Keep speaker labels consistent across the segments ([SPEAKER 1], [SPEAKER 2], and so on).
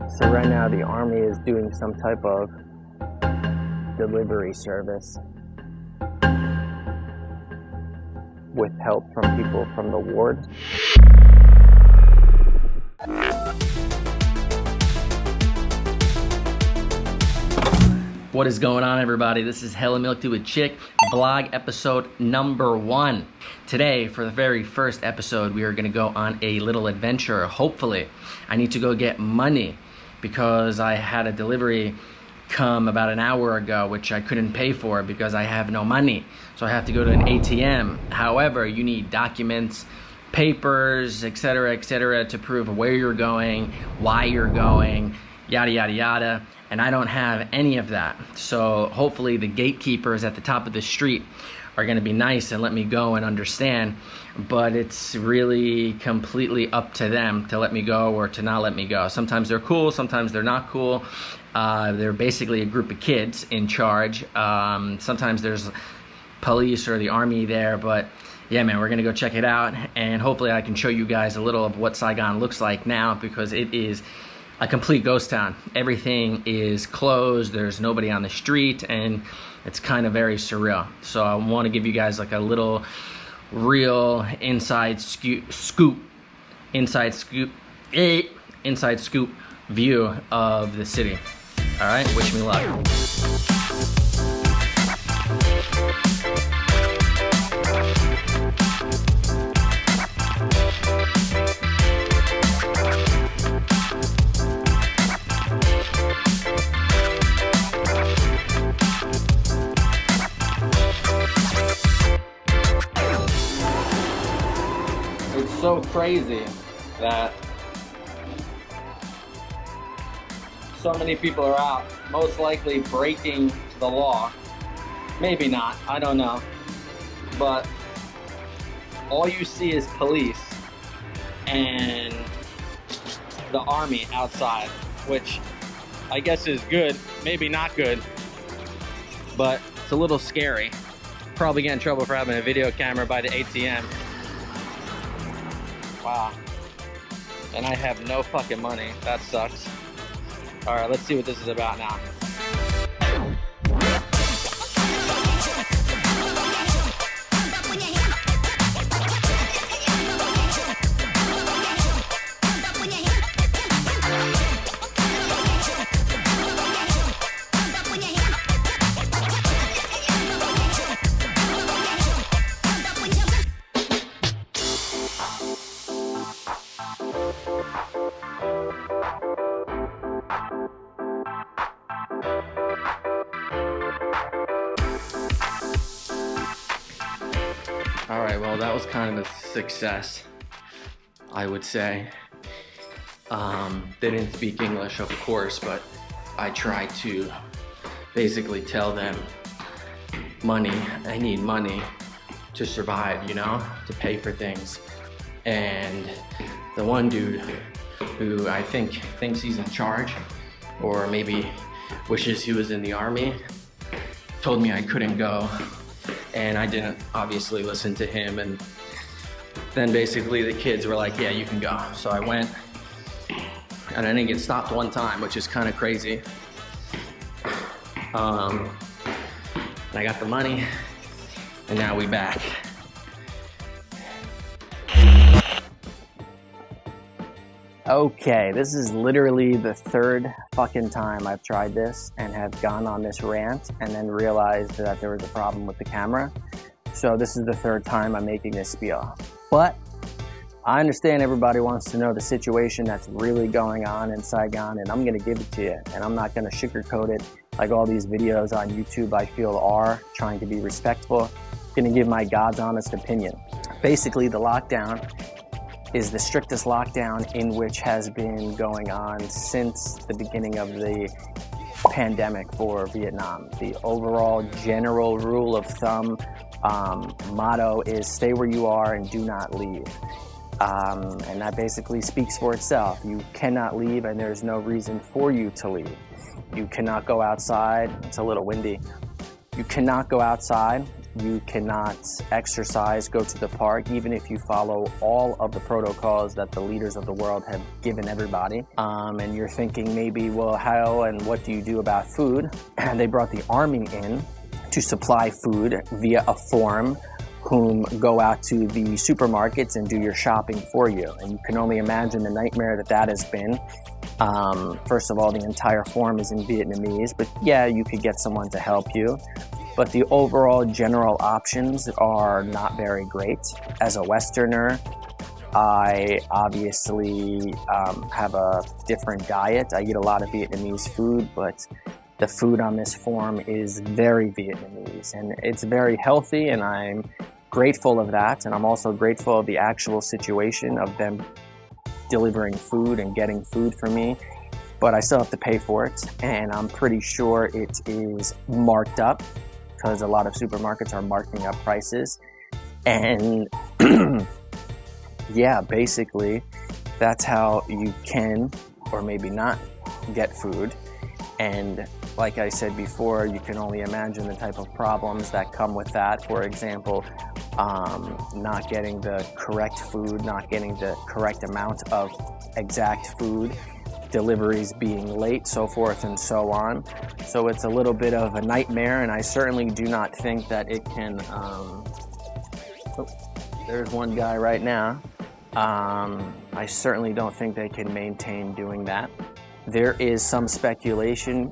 [SPEAKER 1] So right now the Army is doing some type of delivery service with help from people from the ward.
[SPEAKER 2] What is going on, everybody? This is hellamilktea with Chick, vlog episode number 1. Today, for the very first episode, we are going to go on a little adventure. Hopefully, I need to go get money because I had a delivery come about an hour ago, which I couldn't pay for because I have no money. So I have to go to an ATM. However, you need documents, papers, etc., to prove where you're going, why you're going, yada, yada, yada. And I don't have any of that. So hopefully the gatekeepers at the top of the street are gonna be nice and let me go and understand, but it's really completely up to them to let me go or to not let me go. Sometimes they're cool, sometimes they're not cool. They're basically a group of kids in charge. Sometimes there's police or the Army there, but yeah, man, we're gonna go check it out, and hopefully I can show you guys a little of what Saigon looks like now, because it is a complete ghost town. Everything is closed, there's nobody on the street, and it's kind of very surreal. So I want to give you guys like a little real inside scoop view of the city. All right, wish me luck. It's so crazy that so many people are out, most likely breaking the law. Maybe not, I don't know. But all you see is police and the Army outside, which I guess is good, maybe not good, but it's a little scary. Probably get in trouble for having a video camera by the ATM. Wow. And I have no fucking money. That sucks. Alright, let's see what this is about now. All right, well, that was kind of a success, I would say. They didn't speak English, of course, but I tried to basically tell them I need money to survive, you know, to pay for things. And the one dude who I think thinks he's in charge, or maybe wishes he was in the Army, told me I couldn't go. And I didn't obviously listen to him, and then basically the kids were like, yeah, you can go. So I went, and I didn't get stopped one time, which is kind of crazy. And I got the money, and now we back.
[SPEAKER 1] Okay, this is literally the third fucking time I've tried this and have gone on this rant and then realized that there was a problem with the camera. So this is the third time I'm making this spiel. But I understand everybody wants to know the situation that's really going on in Saigon, and I'm gonna give it to you. And I'm not gonna sugarcoat it like all these videos on YouTube I feel are, trying to be respectful. I'm gonna give my God's honest opinion. Basically, the lockdown is the strictest lockdown in which has been going on since the beginning of the pandemic for Vietnam. The overall general rule of thumb motto is stay where you are and do not leave. And that basically speaks for itself. You cannot leave, and there's no reason for you to leave. You cannot go outside. It's a little windy. You cannot go outside You cannot exercise, go to the park, even if you follow all of the protocols that the leaders of the world have given everybody. And you're thinking maybe, well, how and what do you do about food? And they brought the army in to supply food via a form, whom go out to the supermarkets and do your shopping for you. And you can only imagine the nightmare that has been. First of all, the entire form is in Vietnamese, but yeah, you could get someone to help you. But the overall general options are not very great. As a Westerner, I obviously have a different diet. I eat a lot of Vietnamese food, but the food on this form is very Vietnamese, and it's very healthy, and I'm grateful of that. And I'm also grateful of the actual situation of them delivering food and getting food for me, but I still have to pay for it, and I'm pretty sure it is marked up, because a lot of supermarkets are marking up prices. And yeah, basically that's how you can, or maybe not, get food. And like I said before, you can only imagine the type of problems that come with that. For example, not getting the correct food, not getting the correct amount of exact food, deliveries being late, so forth and so on. So it's a little bit of a nightmare, and I certainly do not think that it can... there's one guy right now. I certainly don't think they can maintain doing that. There is some speculation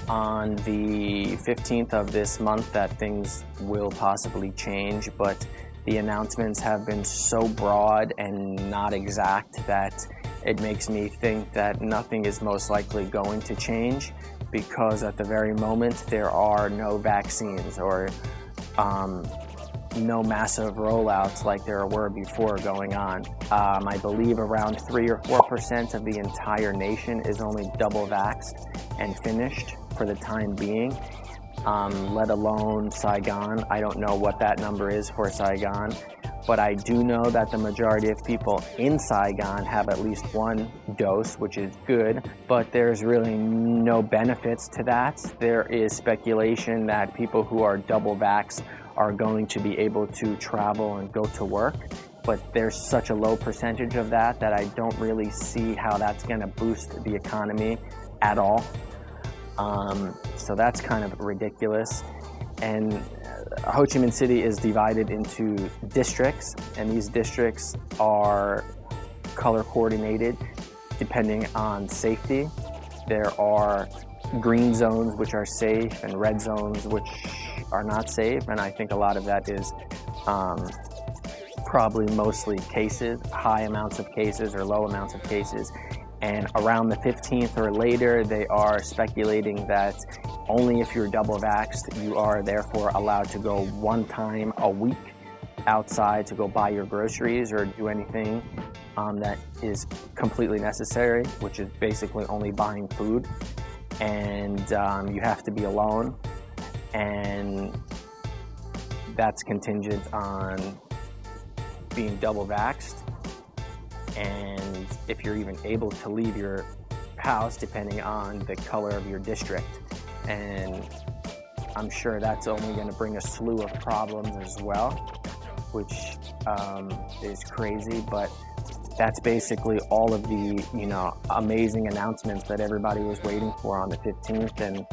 [SPEAKER 1] on the 15th of this month that things will possibly change, but the announcements have been so broad and not exact that it makes me think that nothing is most likely going to change, because at the very moment there are no vaccines or no massive rollouts like there were before going on. I believe around 3 or 4% of the entire nation is only double vaxxed and finished for the time being, let alone Saigon. I don't know what that number is for Saigon, but I do know that the majority of people in Saigon have at least one dose, which is good, but there's really no benefits to that. There is speculation that people who are double vaxxed are going to be able to travel and go to work, but there's such a low percentage of that I don't really see how that's going to boost the economy at all. So that's kind of ridiculous. And Ho Chi Minh City is divided into districts, and these districts are color coordinated depending on safety. There are green zones which are safe and red zones which are not safe, and I think a lot of that is probably mostly cases, high amounts of cases or low amounts of cases. And around the 15th or later, they are speculating that only if you're double vaxxed, you are therefore allowed to go one time a week outside to go buy your groceries or do anything that is completely necessary, which is basically only buying food. And you have to be alone, and that's contingent on being double vaxxed. And if you're even able to leave your house, depending on the color of your district. And I'm sure that's only going to bring a slew of problems as well, which is crazy. But that's basically all of the, amazing announcements that everybody was waiting for on the 15th. And,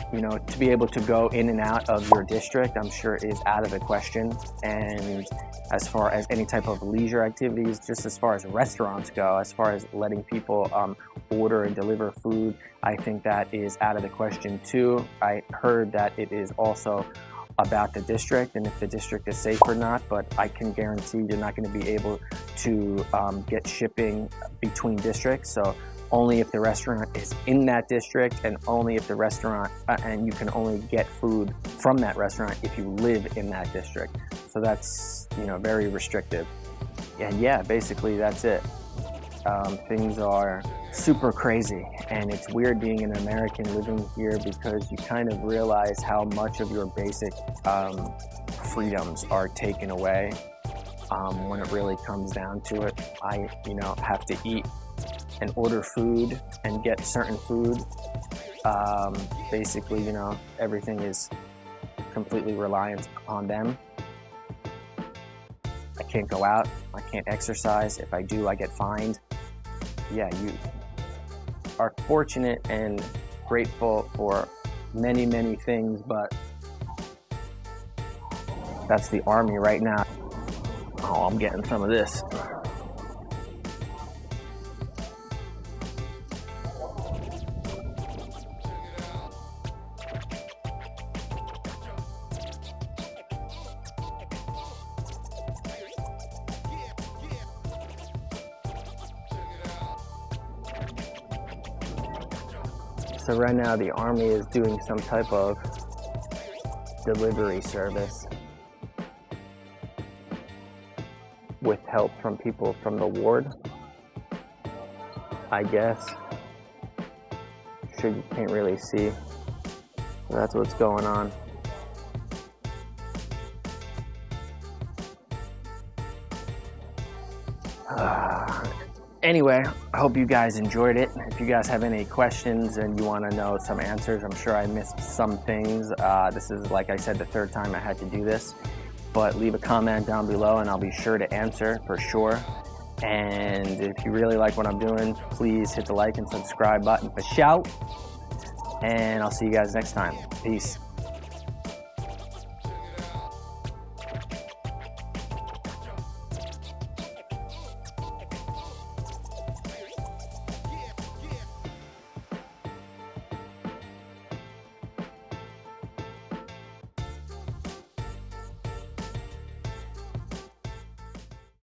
[SPEAKER 1] to be able to go in and out of your district, I'm sure is out of the question. And as far as any type of leisure activities, just as far as restaurants go, as far as letting people order and deliver food, I think that is out of the question too. I heard that it is also about the district and if the district is safe or not, but I can guarantee you're not going to be able to get shipping between districts. So only if the restaurant is in that district, and only if the restaurant and you can only get food from that restaurant if you live in that district. So that's very restrictive. And yeah, basically that's it. Things are super crazy, and it's weird being an American living here, because you kind of realize how much of your basic freedoms are taken away when it really comes down to it. I have to eat and order food and get certain food. Basically, everything is completely reliant on them. can't go out, I can't exercise. If I do, I get fined. Yeah, you are fortunate and grateful for many, many things, but that's the Army right now. Oh, I'm getting some of this. So right now the Army is doing some type of delivery service with help from people from the ward, I guess. Sure, you can't really see. So that's what's going on. Anyway, I hope you guys enjoyed it. If you guys have any questions and you want to know some answers, I'm sure I missed some things. This is, like I said, the third time I had to do this. But leave a comment down below and I'll be sure to answer for sure. And if you really like what I'm doing, please hit the like and subscribe button for shout. And I'll see you guys next time. Peace.